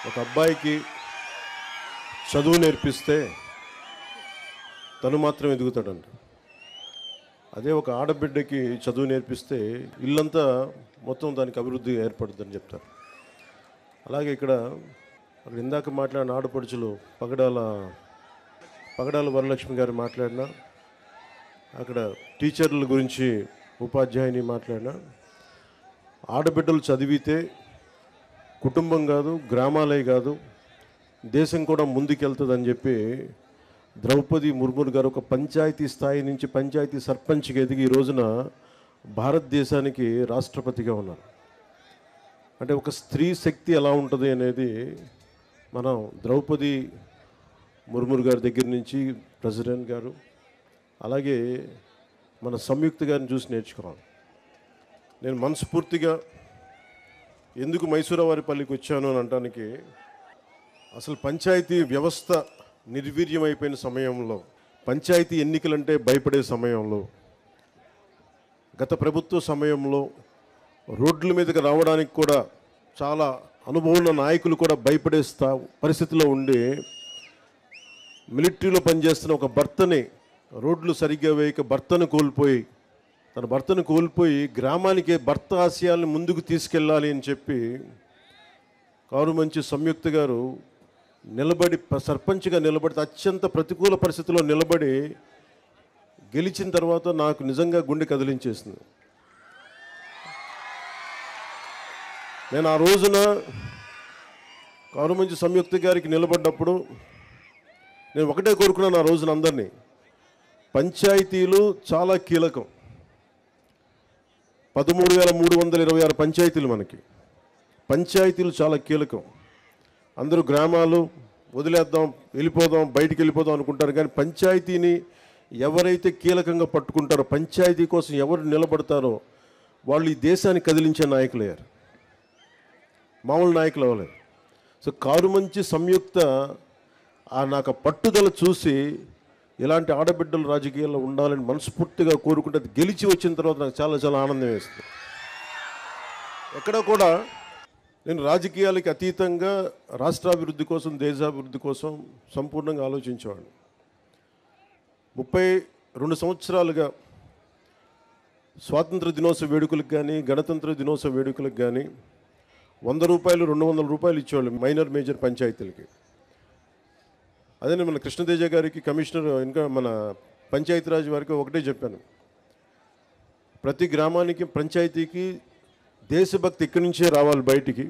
ఒక అబ్బాయికి చదువు నేర్పిస్తే తను మాత్రం ఎదుగుతాడంట. అదే ఒక ఆడబిడ్డకి చదువు నేర్పిస్తే ఇల్లంతా మొత్తం దానికి అభివృద్ధి ఏర్పడుతుందని చెప్తారు. అలాగే ఇక్కడ ఇందాక మాట్లాడిన ఆడపడుచులు పగడాల వరలక్ష్మి గారు మాట్లాడినా, అక్కడ టీచర్ల గురించి ఉపాధ్యాయుని మాట్లాడినా, ఆడబిడ్డలు చదివితే కుటుంబం కాదు, గ్రామాలే కాదు, దేశం కూడా ముందుకెళ్తుందని చెప్పి ద్రౌపది ముర్ము గారు ఒక పంచాయతీ స్థాయి నుంచి పంచాయతీ సర్పంచ్గా ఎదిగి ఈ రోజున భారతదేశానికి రాష్ట్రపతిగా ఉన్నారు. అంటే ఒక స్త్రీ శక్తి ఎలా ఉంటుంది అనేది మనం ద్రౌపది ముర్ము గారి దగ్గర నుంచి ప్రెసిడెంట్ గారు, అలాగే మన సంయుక్త గారిని చూసి నేర్చుకోవాలి. నేను మనస్ఫూర్తిగా ఎందుకు మైసూరావారిపల్లికి వచ్చాను అని అనడానికి, అసలు పంచాయతీ వ్యవస్థ నిర్వీర్యమైపోయిన సమయంలో, పంచాయతీ ఎన్నికలంటే భయపడే సమయంలో, గత ప్రభుత్వ సమయంలో రోడ్ల మీదకి రావడానికి కూడా చాలా అనుభవం ఉన్న నాయకులు కూడా భయపడే పరిస్థితిలో ఉండి, మిలిటరీలో పనిచేస్తున్న ఒక భర్తని రోడ్లు సరిగ్గా వేయక తన భర్తను కోల్పోయి గ్రామానికి భర్త ఆశయాలను ముందుకు తీసుకెళ్ళాలి అని చెప్పి కారుమంచి సంయుక్త గారు సర్పంచ్గా నిలబడి అత్యంత ప్రతికూల పరిస్థితుల్లో నిలబడి గెలిచిన తర్వాత నాకు నిజంగా గుండె కదిలించేసింది. నేను ఆ రోజున కారుమంచి సంయుక్త గారికి నిలబడ్డప్పుడు నేను ఒకటే కోరుకున్నాను ఆ రోజున అందరినీ, పంచాయతీలు చాలా కీలకం. 13,326 పంచాయతీలు మనకి. పంచాయతీలు చాలా కీలకం. అందరూ గ్రామాలు వదిలేద్దాం, బయటికి వెళ్ళిపోదాం అనుకుంటారు, కానీ పంచాయతీని ఎవరైతే కీలకంగా పట్టుకుంటారో, పంచాయతీ కోసం ఎవరు నిలబడతారో వాళ్ళు ఈ దేశాన్ని కదిలించే నాయకులు అయ్యారు, మామూలు నాయకులు అవ్వలేదు. సో కారుమంచి సంయుక్త నాకు పట్టుదల చూసి ఇలాంటి ఆడబిడ్డలు రాజకీయాల్లో ఉండాలని మనస్ఫూర్తిగా కోరుకుంటే, అది గెలిచి వచ్చిన తర్వాత నాకు చాలా చాలా ఆనందం వేస్తుంది. ఎక్కడ కూడా నేను రాజకీయాలకి అతీతంగా రాష్ట్రాభివృద్ధి కోసం, దేశాభివృద్ధి కోసం సంపూర్ణంగా ఆలోచించేవాడిని. 32 సంవత్సరాలుగా స్వాతంత్ర దినోత్సవ వేడుకలకు కానీ, గణతంత్ర దినోత్సవ వేడుకలకు కానీ 100 రూపాయలు, 200 రూపాయలు ఇచ్చేవాళ్ళు మైనర్ మేజర్ పంచాయతీలకి. అదే మన కృష్ణతేజ గారికి, కమిషనర్, ఇంకా మన పంచాయతీరాజ్ వారికి ఒకటే చెప్పాను, ప్రతి గ్రామానికి, పంచాయతీకి దేశభక్తి ఇక్కడి నుంచే రావాలి, బయటికి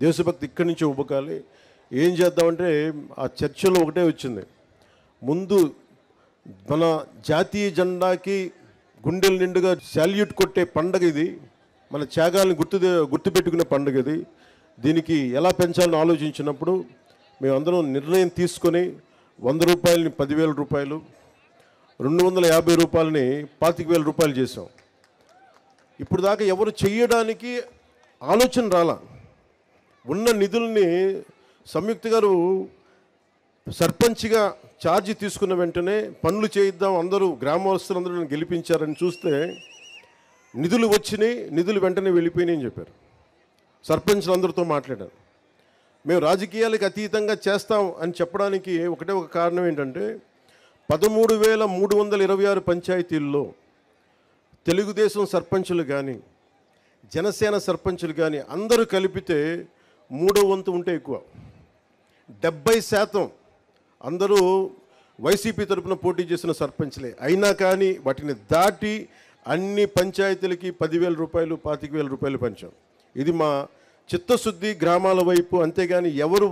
దేశభక్తి ఇక్కడి నుంచే ఉబ్బకాలి. ఏం చేద్దామంటే ఆ చర్చలో ఒకటే వచ్చింది, ముందు మన జాతీయ జెండాకి గుండెల నిండుగా శాల్యూట్ కొట్టే పండగ ఇది, మన త్యాగాలను గుర్తుపెట్టుకునే పండుగ ఇది. దీనికి ఎలా పెంచాలని ఆలోచించినప్పుడు మేమందరం నిర్ణయం తీసుకొని 100 రూపాయలని 10,000 రూపాయలు, 250 రూపాయలని 25,000 రూపాయలు చేసాం. ఇప్పుడు దాకా ఎవరు చెయ్యడానికి ఆలోచన రాలా. ఉన్న నిధుల్ని సంయుక్త గారు సర్పంచ్గా ఛార్జీ తీసుకున్న వెంటనే పనులు చేయిద్దాం, అందరూ గ్రామస్తులందరూ గెలిపించారని చూస్తే నిధులు వచ్చినాయి, నిధులు వెంటనే వెళ్ళిపోయినాయి అని చెప్పారు. సర్పంచ్లు అందరితో మాట్లాడారు. మేము రాజకీయాలకు అతీతంగా చేస్తాం అని చెప్పడానికి ఒకటే ఒక కారణం ఏంటంటే, 13,326 పంచాయతీల్లో తెలుగుదేశం సర్పంచులు కానీ, జనసేన సర్పంచులు కానీ అందరూ కలిపితే 3వ వంతు ఉంటే ఎక్కువ. 70% అందరూ వైసీపీ తరఫున పోటీ చేసిన సర్పంచ్లే. అయినా కానీ వాటిని దాటి అన్ని పంచాయతీలకి 10,000 రూపాయలు, 25,000 రూపాయలు పంచాం. ఇది మా చిత్తశుద్ధి గ్రామాల వైపు, అంతేగాని ఎవరు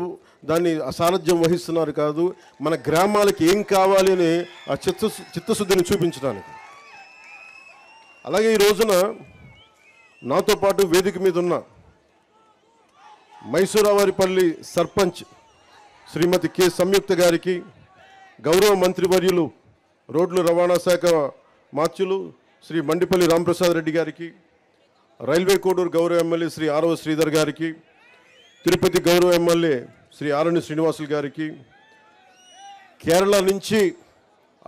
దాన్ని అసారథ్యం వహిస్తున్నారు కాదు, మన గ్రామాలకి ఏం కావాలి అని ఆ చిత్తశుద్ధిని చూపించడానికి. అలాగే ఈ రోజున నాతో పాటు వేదిక మీద ఉన్న మైసూరావారిపల్లి సర్పంచ్ శ్రీమతి కె సంయుక్త గారికి, గౌరవ మంత్రివర్యులు రోడ్లు రవాణా శాఖ మార్చులు శ్రీ మండిపల్లి రాంప్రసాద్ రెడ్డి గారికి, రైల్వే కోడూరు గౌరవ ఎమ్మెల్యే శ్రీ ఆరవ శ్రీధర్ గారికి, తిరుపతి గౌరవ ఎమ్మెల్యే శ్రీ ఆరణి శ్రీనివాసులు గారికి, కేరళ నుంచి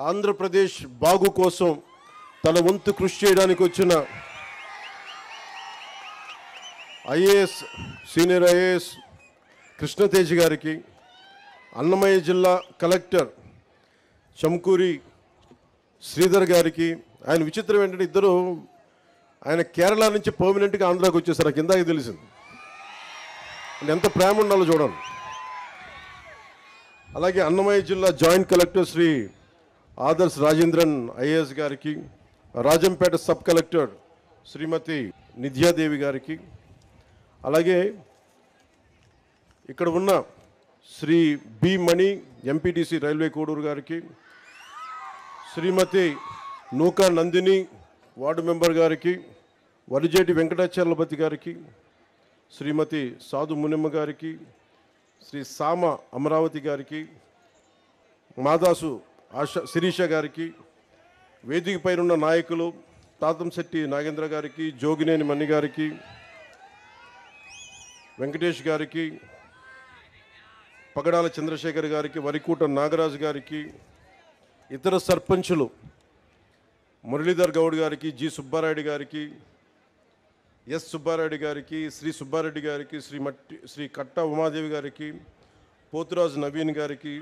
ఆంధ్రప్రదేశ్ బాగు కోసం తన వంతు కృషి చేయడానికి వచ్చిన ఐఏఎస్, సీనియర్ ఐఏఎస్ కృష్ణతేజ్ గారికి, అన్నమయ్య జిల్లా కలెక్టర్ చంకూరి శ్రీధర్ గారికి. ఆయన విచిత్రం ఏంటంటే ఇద్దరు ఆయన కేరళ నుంచి పర్మనెంట్గా ఆంధ్రాకి వచ్చేసారు. నాకు ఇందాక తెలిసింది. ఎంత ప్రేమ ఉండాలో చూడండి. అలాగే అన్నమయ్య జిల్లా joint collector Shri Adarsh Rajendran IAS గారికి, రాజంపేట సబ్ కలెక్టర్ శ్రీమతి నిధ్యాదేవి గారికి, అలాగే ఇక్కడ ఉన్న Shri B Mani MPTC railway Koduru గారికి, శ్రీమతి నూకా నందిని వార్డు మెంబర్ గారికి, వరిజేటి వెంకటాచలపతి గారికి, శ్రీమతి సాధు మునిమ్మ గారికి, శ్రీ సామ అమరావతి గారికి, మాదాసు శిరీష గారికి, వేదిక పైనున్న నాయకులు తాతంశెట్టి నాగేంద్ర గారికి, జోగినేని మణి గారికి, వెంకటేష్ గారికి, పగడాల చంద్రశేఖర్ గారికి, వరికూట నాగరాజు గారికి, ఇతర సర్పంచులు మురళీధర్ గౌడ్ గారికి, జి సుబ్బారెడ్డి గారికి, ఎస్ సుబ్బారెడ్డి గారికి, శ్రీ సుబ్బారెడ్డి గారికి, శ్రీ కట్ట ఉమాదేవి గారికి, పోతురాజు నవీన్ గారికి,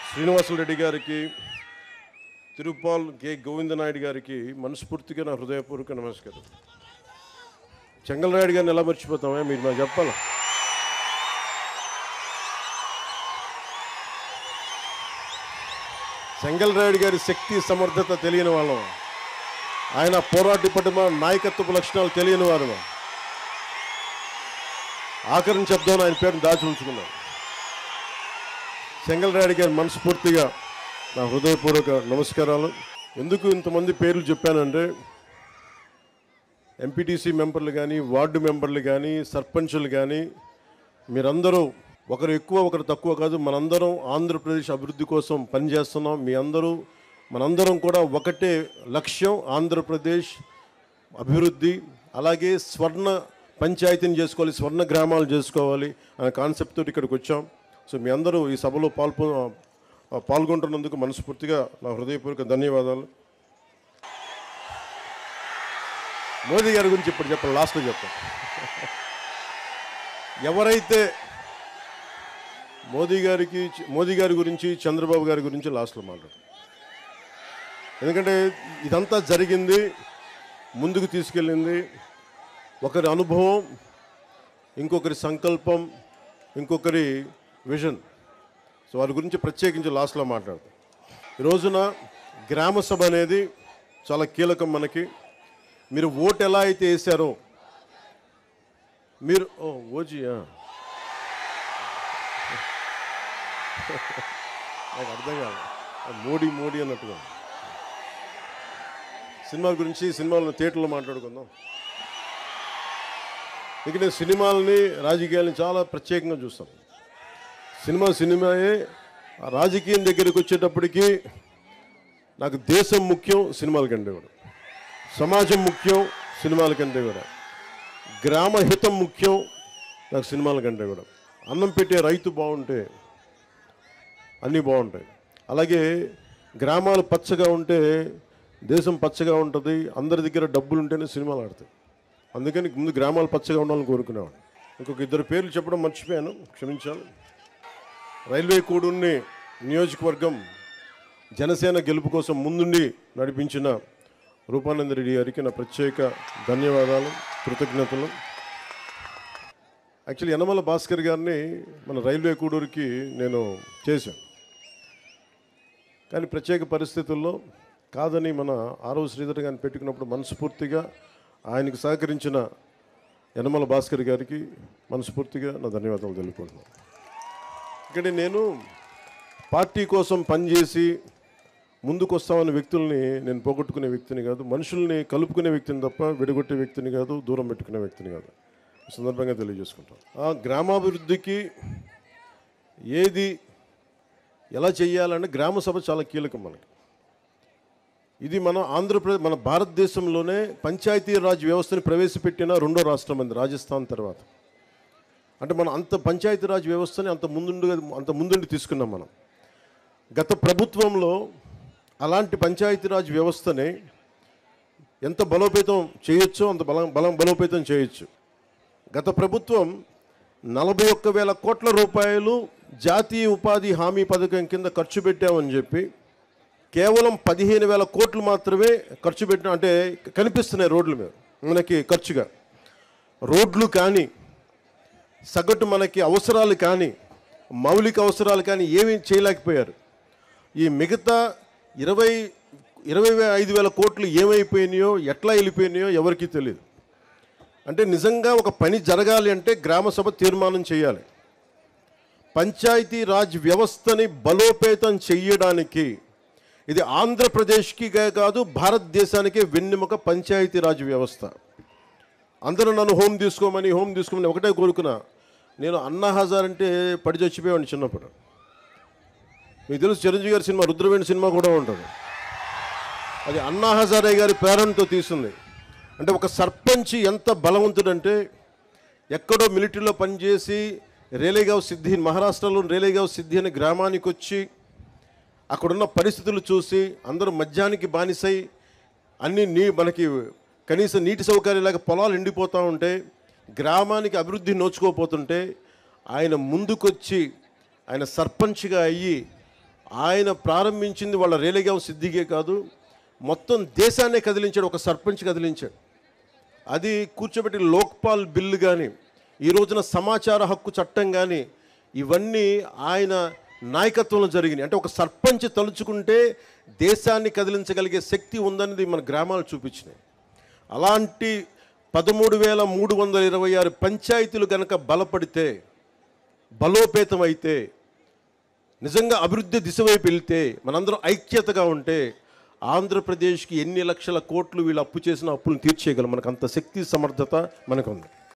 శ్రీనివాసులరెడ్డి గారికి, తిరుపాల్ కె గోవిందనాయుడు గారికి మనస్ఫూర్తిగా నా హృదయపూర్వక నమస్కారం. చెంగల్రాయుడు గారిని ఎలా మర్చిపోతామే, మీరు నాకు చెప్పాలి. చెంగల్రాయుడు గారి శక్తి సమర్థత తెలియని వాళ్ళం, ఆయన పోరాట పటిమ నాయకత్వపు లక్షణాలు తెలియని వారు. ఆఖరిని చెప్దాం ఆయన పేరును దాచి ఉంచుకున్నాం. చెంగల్రాయుడు గారి మనస్ఫూర్తిగా నా హృదయపూర్వక నమస్కారాలు. ఎందుకు ఇంతమంది పేర్లు చెప్పానంటే, ఎంపీటీసీ మెంబర్లు కానీ, వార్డు మెంబర్లు కానీ, సర్పంచులు కానీ, మీరందరూ ఒకరు ఎక్కువ ఒకరు తక్కువ కాదు, మనందరం ఆంధ్రప్రదేశ్ అభివృద్ధి కోసం పనిచేస్తున్నాం. మనందరం కూడా ఒకటే లక్ష్యం, ఆంధ్రప్రదేశ్ అభివృద్ధి. అలాగే స్వర్ణ పంచాయతీని చేసుకోవాలి, స్వర్ణ గ్రామాలు చేసుకోవాలి అనే కాన్సెప్ట్ తోటి ఇక్కడికి వచ్చాం. సో మీ అందరూ ఈ సభలో పాల్గొంటున్నందుకు మనస్ఫూర్తిగా నా హృదయపూర్వక ధన్యవాదాలు. మోదీ గారి గురించి ఇప్పుడు చెప్పాలి, లాస్ట్లో చెప్తాను. ఎవరైతే మోదీ గారి గురించి, చంద్రబాబు గారి గురించి లాస్ట్లో మాట్లాడు. ఎందుకంటే ఇదంతా జరిగింది, ముందుకు తీసుకెళ్ళింది ఒకరి అనుభవం, ఇంకొకరి సంకల్పం, ఇంకొకరి విజన్. సో వారి గురించి ప్రత్యేకించి లాస్ట్లో మాట్లాడతాం. ఈ రోజున గ్రామ సభ అనేది చాలా కీలకం మనకి. మీరు ఓటు ఎలా అయితే వేశారో, మీరు ఓజీయా నాకు అర్థం కాదు, మోడీ అన్నట్టుగా. సినిమాల గురించి సినిమాలను థియేటర్లో మాట్లాడుకుందాం. ఇక నేను సినిమాలని, రాజకీయాలని చాలా ప్రత్యేకంగా చూస్తాను. సినిమాయే. రాజకీయం దగ్గరికి వచ్చేటప్పటికి నాకు దేశం ముఖ్యం సినిమాల కంటే కూడా, సమాజం ముఖ్యం సినిమాల కంటే కూడా, గ్రామ హితం ముఖ్యం నాకు సినిమాల కంటే కూడా. అన్నం పెట్టే రైతు బాగుంటే అన్నీ బాగుంటాయి. అలాగే గ్రామాలు పచ్చగా ఉంటే దేశం పచ్చగా ఉంటుంది. అందరి దగ్గర డబ్బులు ఉంటేనే సినిమాలు ఆడతాయి. అందుకని ముందు గ్రామాలు పచ్చగా ఉండాలని కోరుకునేవాడు. ఇంకొక ఇద్దరు పేర్లు చెప్పడం మర్చిపోయాను, క్షమించాలి. రైల్వే కోడూరుని నియోజకవర్గం జనసేన గెలుపు కోసం ముందుండి నడిపించిన రూపానంద రెడ్డి గారికి నా ప్రత్యేక ధన్యవాదాలు, కృతజ్ఞతలు. యాక్చువల్లీ యనమల భాస్కర్ గారిని మన రైల్వే కోడూరుకి నేను చేశాను. కానీ ప్రత్యేక పరిస్థితుల్లో కాదని మన ఆరవ శ్రీధర్ గారిని పెట్టుకున్నప్పుడు మనస్ఫూర్తిగా ఆయనకు సహకరించిన యనమల భాస్కర్ గారికి మనస్ఫూర్తిగా నా ధన్యవాదాలు తెలుపుకుంటున్నాను. ఇక్కడ నేను పార్టీ కోసం పనిచేసి ముందుకు వస్తామన్న వ్యక్తుల్ని నేను పోగొట్టుకునే వ్యక్తిని కాదు, మనుషుల్ని కలుపుకునే వ్యక్తిని తప్ప విడగొట్టే వ్యక్తిని కాదు, దూరం పెట్టుకునే వ్యక్తిని కాదు. సందర్భంగా తెలియజేసుకుంటాం. ఆ గ్రామాభివృద్ధికి ఏది ఎలా చేయాలంటే గ్రామ సభ చాలా కీలకం మనకి. ఇది మన ఆంధ్రప్రదేశ్, మన భారతదేశంలోనే పంచాయతీరాజ్ వ్యవస్థని ప్రవేశపెట్టిన రెండో రాష్ట్రం అంది రాజస్థాన్ తర్వాత. అంటే మనం అంత పంచాయతీరాజ్ వ్యవస్థని అంత ముందుండి తీసుకున్నాం మనం. గత ప్రభుత్వంలో అలాంటి పంచాయతీరాజ్ వ్యవస్థని ఎంత బలోపేతం చేయొచ్చో అంత బలోపేతం చేయొచ్చు. గత ప్రభుత్వం 41,000 కోట్ల రూపాయలు జాతీయ ఉపాధి హామీ పథకం కింద ఖర్చు పెట్టామని చెప్పి కేవలం 15,000 కోట్లు మాత్రమే ఖర్చు పెట్టిన, అంటే కనిపిస్తున్నాయి రోడ్ల మీద మనకి ఖర్చుగా. రోడ్లు కానీ, సగటు మనకి అవసరాలు కానీ, మౌలిక అవసరాలు కానీ ఏమీ చేయలేకపోయారు. ఈ మిగతా 25,000 కోట్లు ఏమైపోయినాయో, ఎట్లా వెళ్ళిపోయినాయో ఎవరికీ తెలియదు. అంటే నిజంగా ఒక పని జరగాలి అంటే గ్రామ సభ తీర్మానం చేయాలి. పంచాయతీ రాజ్ వ్యవస్థని బలోపేతం చేయడానికి ఇది ఆంధ్రప్రదేశ్కి కాదు, భారతదేశానికే వెన్నెముక పంచాయతీ రాజ్ వ్యవస్థ. అందరూ నన్ను హోమ్ తీసుకోమని ఒకటే కోరుకున్నా. నేను అన్నా హజార్ అంటే పడి చచ్చిపోయాను చిన్నప్పుడు. మీకు తెలుసు, చిరంజీవి గారి సినిమా రుద్రవేణి సినిమా కూడా ఉంటుంది. అది అన్నా హజారే గారి ప్రేరణతో తీసింది. అంటే ఒక సర్పంచ్ ఎంత బలవంతుడంటే, ఎక్కడో మిలిటరీలో పనిచేసి రేలేగావ్ సిద్ధి, మహారాష్ట్రలో రేలేగావ్ సిద్ధి అనే గ్రామానికి వచ్చి అక్కడున్న పరిస్థితులు చూసి అందరూ మద్యానికి బానిసై అన్ని మనకి కనీసం నీటి సౌకర్యం లేక పొలాలు ఎండిపోతూ ఉంటే, గ్రామానికి అభివృద్ధి నోచుకోపోతుంటే ఆయన ముందుకొచ్చి ఆయన సర్పంచ్గా అయ్యి ఆయన ప్రారంభించింది వాళ్ళ రేలేగావ్ సిద్ధిగే కాదు, మొత్తం దేశాన్నే కదిలించాడు. ఒక సర్పంచ్ కదిలించాడు. అది కూర్చోబెట్టి లోక్పాల్ బిల్లు కానీ, ఈ రోజున సమాచార హక్కు చట్టం కానీ, ఇవన్నీ ఆయన నాయకత్వంలో జరిగినాయి. అంటే ఒక సర్పంచ్ తలుచుకుంటే దేశాన్ని కదిలించగలిగే శక్తి ఉందనేది మన గ్రామాలు చూపించినాయి. అలాంటి 13,326 పంచాయతీలు కనుక బలపడితే, బలోపేతం అయితే, నిజంగా అభివృద్ధి దిశ వైపు వెళ్తే, మనందరం ఐక్యతగా ఉంటే ఆంధ్రప్రదేశ్కి ఎన్ని లక్షల కోట్లు వీళ్ళు అప్పు చేసిన అప్పులను తీర్చేయగలం. మనకు అంత శక్తి సమర్థత మనకు ఉంది.